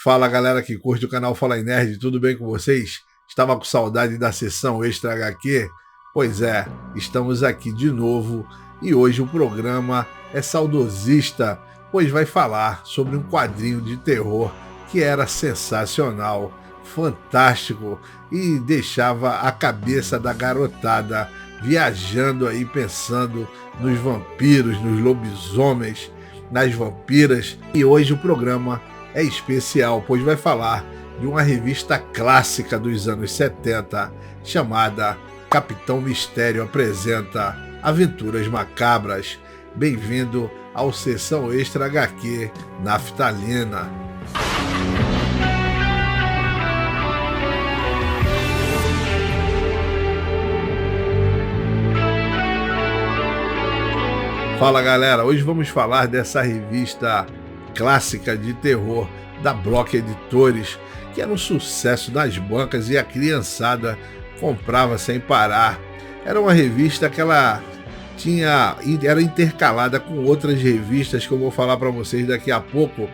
Fala galera que curte o canal Fala em Nerd, tudo bem com vocês? Estava com saudade da sessão Extra HQ? Pois é, estamos aqui de novo e hoje o programa é saudosista, pois vai falar sobre um quadrinho de terror que era sensacional, fantástico e deixava a cabeça da garotada viajando aí pensando nos vampiros, nos lobisomens, nas vampiras. E hoje o programa é especial, pois vai falar de uma revista clássica dos anos 70 chamada Capitão Mistério Apresenta Aventuras Macabras. Bem-vindo ao Sessão Extra HQ Naftalina. Fala galera, hoje vamos falar dessa revista clássica de terror da Block Editores, que era um sucesso nas bancas e a criançada comprava sem parar. Era uma revista que ela era intercalada com outras revistas que eu vou falar para vocês daqui a pouco.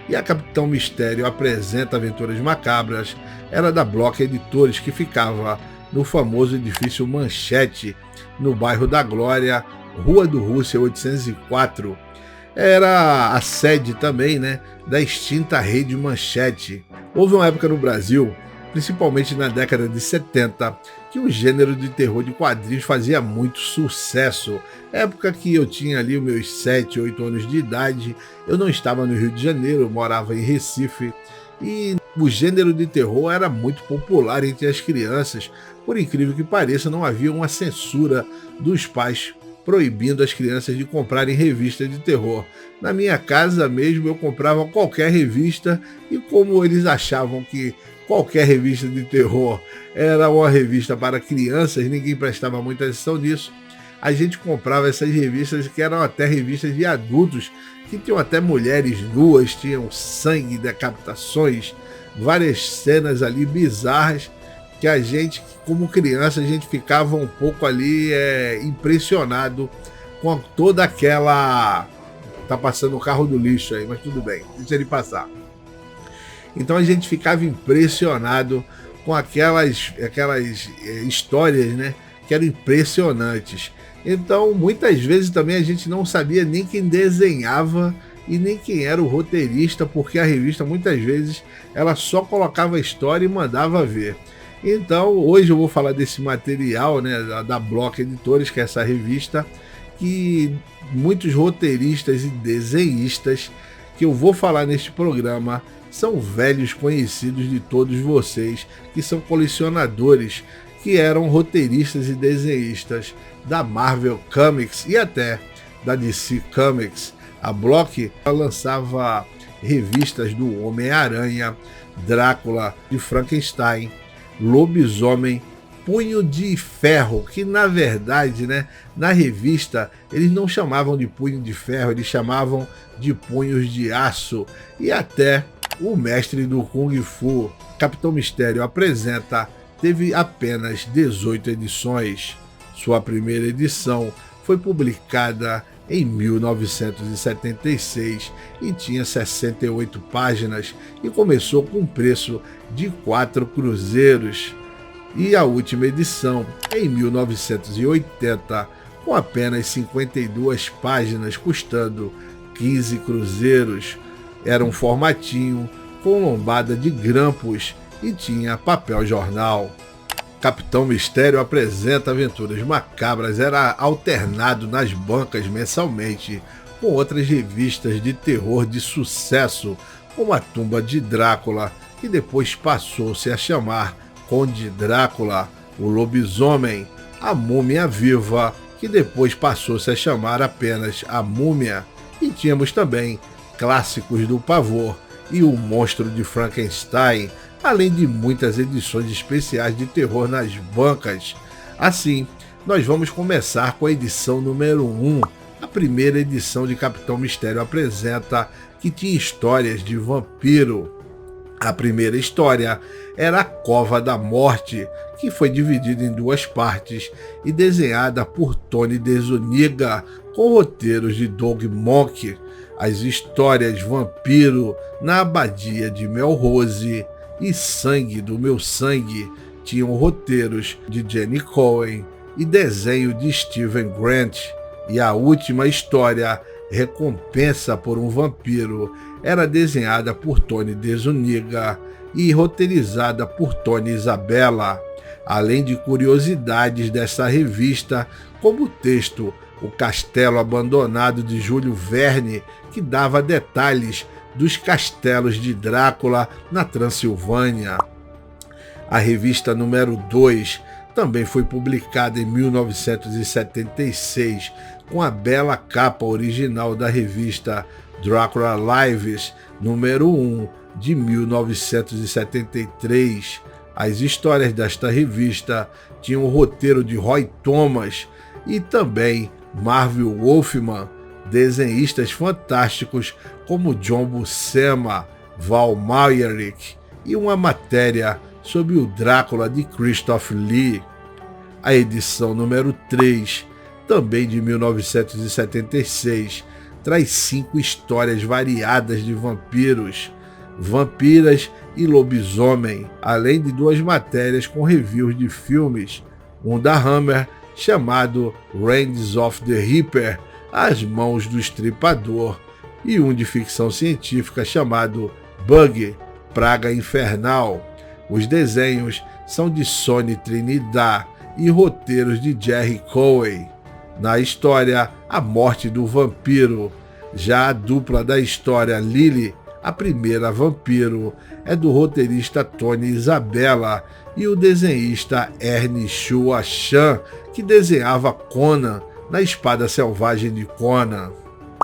E a Capitão Mistério Apresenta Aventuras Macabras era da Block Editores, que ficava no famoso edifício Manchete, no bairro da Glória, Rua do Rússia 804. Era a sede também, da extinta Rede Manchete. Houve uma época no Brasil, principalmente na década de 70, que o gênero de terror de quadrinhos fazia muito sucesso. Época que eu tinha ali os meus 7, 8 anos de idade, eu não estava no Rio de Janeiro, eu morava em Recife, e o gênero de terror era muito popular entre as crianças. Por incrível que pareça, não havia uma censura dos pais proibindo as crianças de comprarem revistas de terror. Na minha casa mesmo eu comprava qualquer revista, e como eles achavam que qualquer revista de terror era uma revista para crianças, ninguém prestava muita atenção nisso, a gente comprava essas revistas que eram até revistas de adultos, que tinham até mulheres nuas, tinham sangue, decapitações, várias cenas ali bizarras, que a gente, como criança, a gente ficava um pouco ali impressionado com toda aquela... Tá passando o carro do lixo aí, mas tudo bem, deixa ele passar. Então a gente ficava impressionado com aquelas histórias, que eram impressionantes. Então muitas vezes também a gente não sabia nem quem desenhava e nem quem era o roteirista, porque a revista muitas vezes ela só colocava a história e mandava ver. Então, hoje eu vou falar desse material, da Block Editores, que é essa revista, que muitos roteiristas e desenhistas que eu vou falar neste programa são velhos conhecidos de todos vocês, que são colecionadores, que eram roteiristas e desenhistas da Marvel Comics e até da DC Comics. A Block lançava revistas do Homem-Aranha, Drácula, de Frankenstein, Lobisomem, Punho de Ferro, que na verdade, na revista eles não chamavam de Punho de Ferro, eles chamavam de Punhos de Aço, e até o Mestre do Kung Fu. Capitão Mistério Apresenta teve apenas 18 edições. Sua primeira edição foi publicada em 1976 e tinha 68 páginas e começou com um preço de 4 cruzeiros. E a última edição, em 1980, com apenas 52 páginas, custando 15 cruzeiros. Era um formatinho com lombada de grampos e tinha papel jornal. Capitão Mistério Apresenta Aventuras Macabras era alternado nas bancas mensalmente com outras revistas de terror de sucesso, como A Tumba de Drácula, que depois passou-se a chamar Conde Drácula, O Lobisomem, A Múmia Viva, que depois passou-se a chamar apenas A Múmia, e tínhamos também clássicos do pavor e O Monstro de Frankenstein, além de muitas edições especiais de terror nas bancas. Assim, nós vamos começar com a edição número 1, a primeira edição de Capitão Mistério Apresenta, que tinha histórias de vampiro. A primeira história era A Cova da Morte, que foi dividida em 2 partes e desenhada por Tony DeZuniga, com roteiros de Doug Mohnke. As histórias Vampiro na Abadia de Melrose e Sangue do Meu Sangue tinham roteiros de Jenny Cohen e desenho de Steven Grant, e a última história, Recompensa por um Vampiro, era desenhada por Tony DeZuniga e roteirizada por Tony Isabella, além de curiosidades dessa revista, como o texto O Castelo Abandonado de Júlio Verne, que dava detalhes dos castelos de Drácula na Transilvânia. A revista número 2 também foi publicada em 1976, com a bela capa original da revista Dracula Lives, número 1, de 1973. As histórias desta revista tinham o roteiro de Roy Thomas e também Marvel Wolfman, desenhistas fantásticos como John Buscema, Val Mayerik e uma matéria sobre o Drácula de Christopher Lee. A edição número 3, também de 1976, traz 5 histórias variadas de vampiros, vampiras e lobisomem, além de 2 matérias com reviews de filmes, um da Hammer chamado Reigns of the Reaper, As Mãos do Estripador, e um de ficção científica chamado Bug, Praga Infernal. Os desenhos são de Sonny Trinidad e roteiros de Jerry Cohen. Na história A Morte do Vampiro, já a dupla da história Lily, a primeira vampiro, é do roteirista Tony Isabella e o desenhista Ernest Chua Chan, que desenhava Conan na Espada Selvagem de Conan.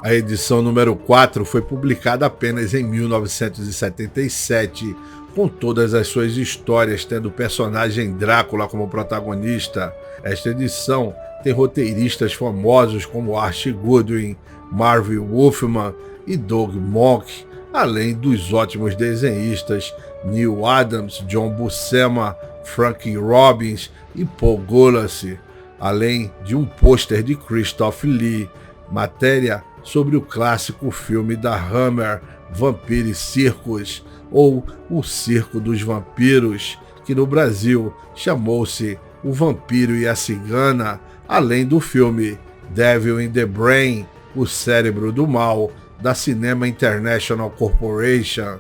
A edição número 4 foi publicada apenas em 1977, com todas as suas histórias tendo o personagem Drácula como protagonista. Esta edição tem roteiristas famosos como Archie Goodwin, Marvel Wolfman e Doug Mock, além dos ótimos desenhistas Neil Adams, John Buscema, Frank Robbins e Paul Gulacy, além de um pôster de Christopher Lee, matéria sobre o clássico filme da Hammer, Vampire Circus, ou O Circo dos Vampiros, que no Brasil chamou-se O Vampiro e a Cigana, além do filme Devil in the Brain, O Cérebro do Mal, da Cinema International Corporation.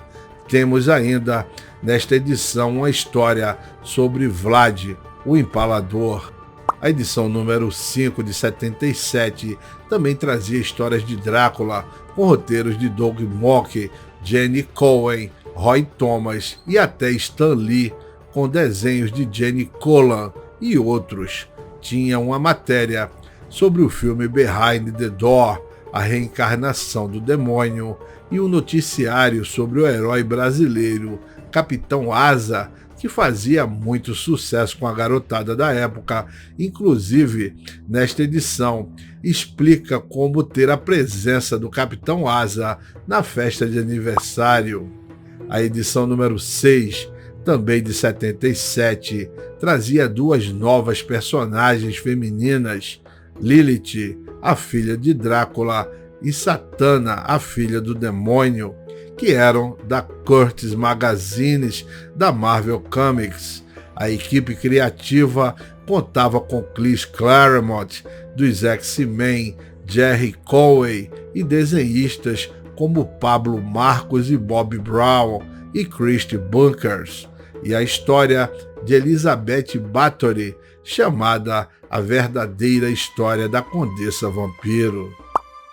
Temos ainda nesta edição uma história sobre Vlad, o Empalador. A edição número 5 de 77 também trazia histórias de Drácula, com roteiros de Doug Mock, Jenny Cohen, Roy Thomas e até Stan Lee, com desenhos de Jenny Collan e outros. Tinha uma matéria sobre o filme Behind the Door, a reencarnação do demônio, e um noticiário sobre o herói brasileiro Capitão Asa, que fazia muito sucesso com a garotada da época. Inclusive, nesta edição, explica como ter a presença do Capitão Asa na festa de aniversário. A edição número 6, também de 77, trazia 2 novas personagens femininas, Lilith, a filha de Drácula, e Satana, a filha do demônio, que eram da Curtis Magazines da Marvel Comics. A equipe criativa contava com Chris Claremont, dos X-Men, Jerry Conway e desenhistas como Pablo Marcos e Bob Brown e Christy Bunkers, e a história de Elizabeth Bathory, chamada A Verdadeira História da Condessa Vampiro.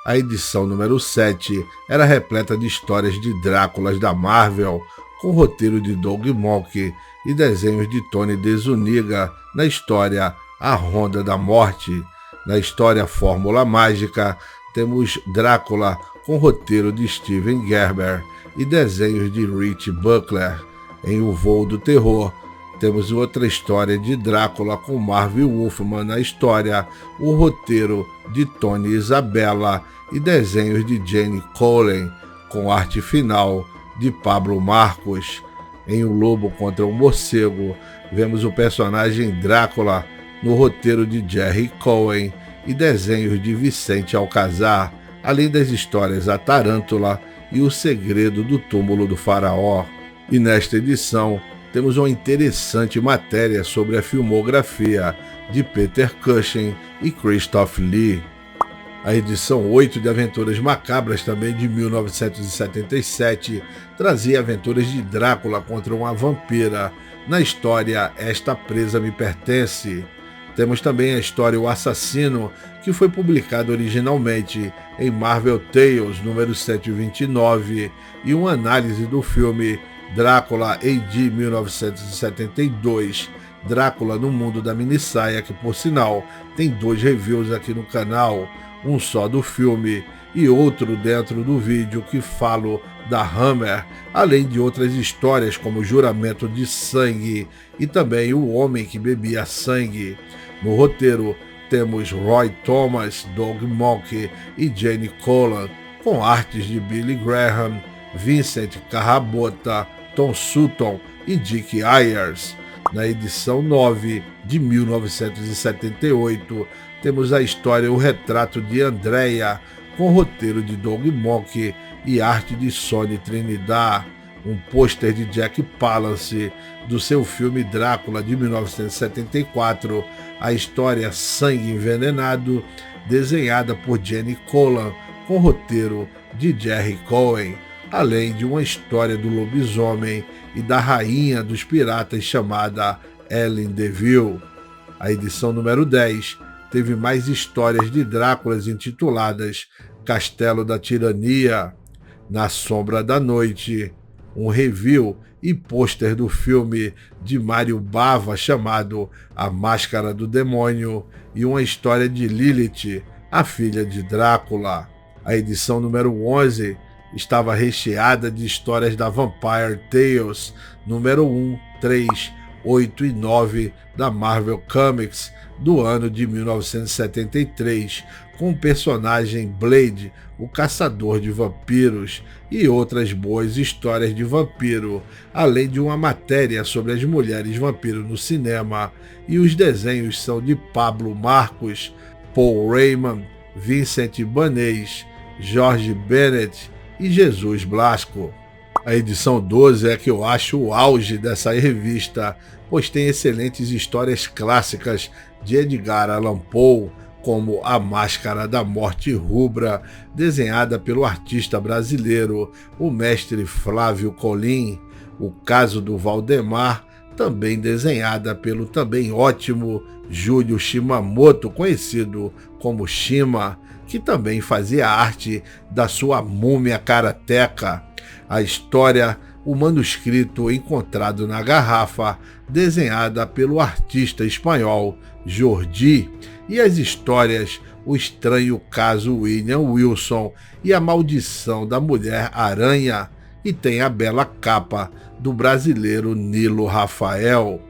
A edição número 7 era repleta de histórias de Dráculas da Marvel, com roteiro de Doug Mock e desenhos de Tony DeZuniga na história A Ronda da Morte. Na história Fórmula Mágica, temos Drácula com roteiro de Steven Gerber e desenhos de Rich Buckler. Em O Voo do Terror, temos outra história de Drácula com Marvel Wolfman na história, o roteiro de Tony Isabella e desenhos de Jenny Collen, com arte final de Pablo Marcos. Em O Lobo contra o Morcego, vemos o personagem Drácula no roteiro de Jerry Cohen e desenhos de Vicente Alcazar, além das histórias A Tarântula e O Segredo do Túmulo do Faraó. E nesta edição temos uma interessante matéria sobre a filmografia de Peter Cushing e Christopher Lee. A edição 8 de Aventuras Macabras, também de 1977, trazia aventuras de Drácula contra uma vampira, na história Esta Presa Me Pertence. Temos também a história O Assassino, que foi publicado originalmente em Marvel Tales número 129, e uma análise do filme Drácula AD 1972, Drácula no Mundo da Minissaia, que por sinal tem 2 reviews aqui no canal, um só do filme e outro dentro do vídeo que falo da Hammer, além de outras histórias como Juramento de Sangue e também O Homem que Bebia Sangue. No roteiro temos Roy Thomas, Doug Mackey e Jane Colan, com artes de Billy Graham, Vincent Carrabota, Tom Sutton e Dick Ayers. Na edição 9 de 1978, temos a história O Retrato de Andrea, com roteiro de Doug Mackey e arte de Sonny Trinidad, um pôster de Jack Palance do seu filme Drácula de 1974, a história Sangue Envenenado, desenhada por Jenny Colan, com roteiro de Jerry Cohen, além de uma história do lobisomem e da rainha dos piratas chamada Ellen Deville. A edição número 10 teve mais histórias de Dráculas intituladas Castelo da Tirania, Na Sombra da Noite, um review e pôster do filme de Mário Bava chamado A Máscara do Demônio e uma história de Lilith, a filha de Drácula. A edição número 11 estava recheada de histórias da Vampire Tales número 1, 3, 8 e 9 da Marvel Comics do ano de 1973, com o personagem Blade, o caçador de vampiros, e outras boas histórias de vampiro, além de uma matéria sobre as mulheres vampiro no cinema, e os desenhos são de Pablo Marcos, Paul Raymond, Vincent Ibanez, Jorge Bennett e Jesus Blasco. A edição 12 é que eu acho o auge dessa revista, pois tem excelentes histórias clássicas de Edgar Allan Poe, como A Máscara da Morte Rubra, desenhada pelo artista brasileiro, o mestre Flávio Colim, O Caso do Valdemar, também desenhada pelo também ótimo Júlio Shimamoto, conhecido como Shima, que também fazia arte da sua múmia karateca. A história, o manuscrito encontrado na garrafa, desenhada pelo artista espanhol Jordi, e as histórias O Estranho Caso William Wilson e A Maldição da Mulher Aranha, e tem a bela capa do brasileiro Nilo Rafael.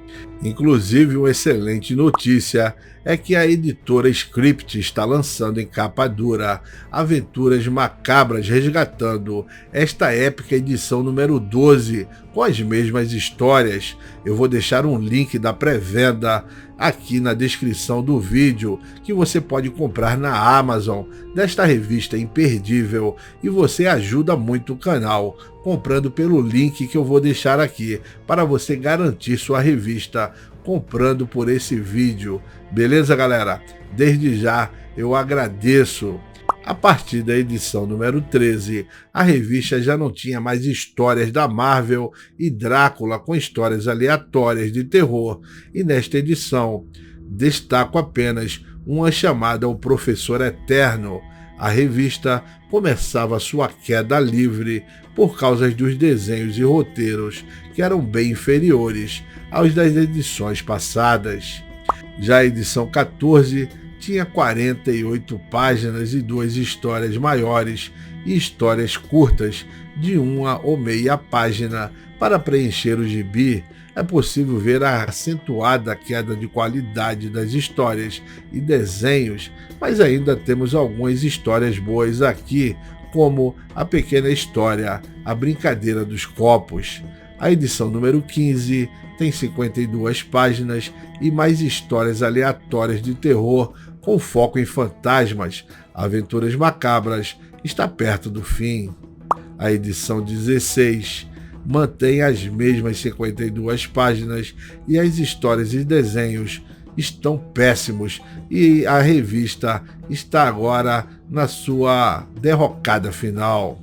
Inclusive, uma excelente notícia é que a editora Script está lançando em capa dura Aventuras Macabras, resgatando esta épica edição número 12 com as mesmas histórias. Eu vou deixar um link da pré-venda aqui na descrição do vídeo, que você pode comprar na Amazon desta revista imperdível, e você ajuda muito o canal comprando pelo link que eu vou deixar aqui, para você garantir sua revista comprando por esse vídeo. Beleza, galera? Desde já eu agradeço. A partir da edição número 13, a revista já não tinha mais histórias da Marvel e Drácula com histórias aleatórias de terror, e nesta edição destaco apenas uma chamada O Professor Eterno. A revista começava sua queda livre por causa dos desenhos e roteiros que eram bem inferiores aos das edições passadas. Já a edição 14 tinha 48 páginas e 2 histórias maiores e histórias curtas de 1 ou meia página. Para preencher o gibi, é possível ver a acentuada queda de qualidade das histórias e desenhos, mas ainda temos algumas histórias boas aqui, como A Pequena História, A Brincadeira dos Copos. A edição número 15 tem 52 páginas e mais histórias aleatórias de terror, com foco em fantasmas, Aventuras Macabras está perto do fim. A edição 16 mantém as mesmas 52 páginas e as histórias e desenhos estão péssimos e a revista está agora na sua derrocada final.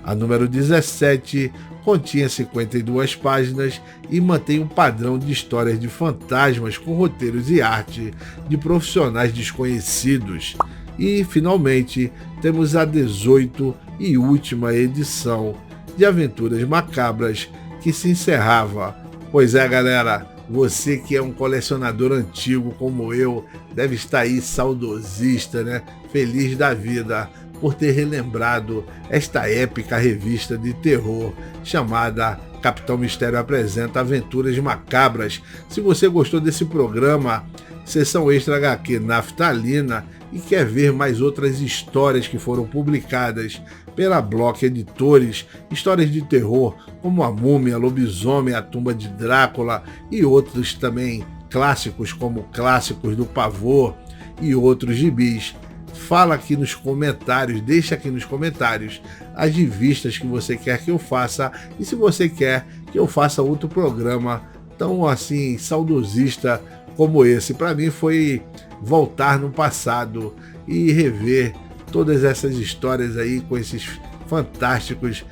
A número 17 continha 52 páginas e mantém um padrão de histórias de fantasmas com roteiros e arte de profissionais desconhecidos. E, finalmente, temos a 18 e última edição de Aventuras Macabras, que se encerrava. Pois é, galera, você que é um colecionador antigo como eu, deve estar aí saudosista, né? Feliz da vida por ter relembrado esta épica revista de terror chamada Capitão Mistério Apresenta Aventuras Macabras. Se você gostou desse programa, Sessão Extra HQ Naftalina, e quer ver mais outras histórias que foram publicadas pela Block Editores, histórias de terror como A Múmia, Lobisomem, A Tumba de Drácula e outros também clássicos como Clássicos do Pavor e outros gibis, fala aqui nos comentários, deixa aqui nos comentários as revistas que você quer que eu faça e se você quer que eu faça outro programa tão assim saudosista como esse. Para mim foi voltar no passado e rever todas essas histórias aí com esses fantásticos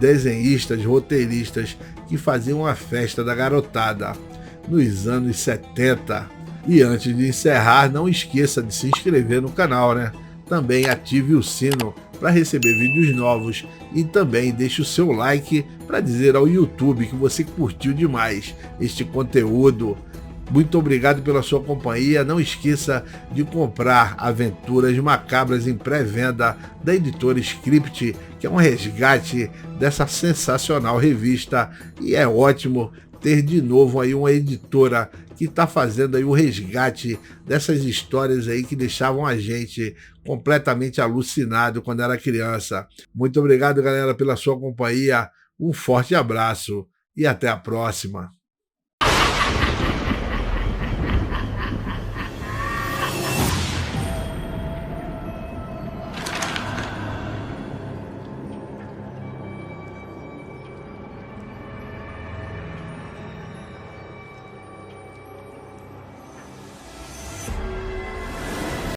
desenhistas, roteiristas que faziam a festa da garotada nos anos 70. E antes de encerrar, não esqueça de se inscrever no canal, né? Também ative o sino para receber vídeos novos e também deixe o seu like para dizer ao YouTube que você curtiu demais este conteúdo. Muito obrigado pela sua companhia. Não esqueça de comprar Aventuras Macabras em pré-venda da editora Script, que é um resgate dessa sensacional revista. E é ótimo ter de novo aí uma editora que está fazendo aí o resgate dessas histórias aí que deixavam a gente completamente alucinado quando era criança. Muito obrigado, galera, pela sua companhia. Um forte abraço e até a próxima.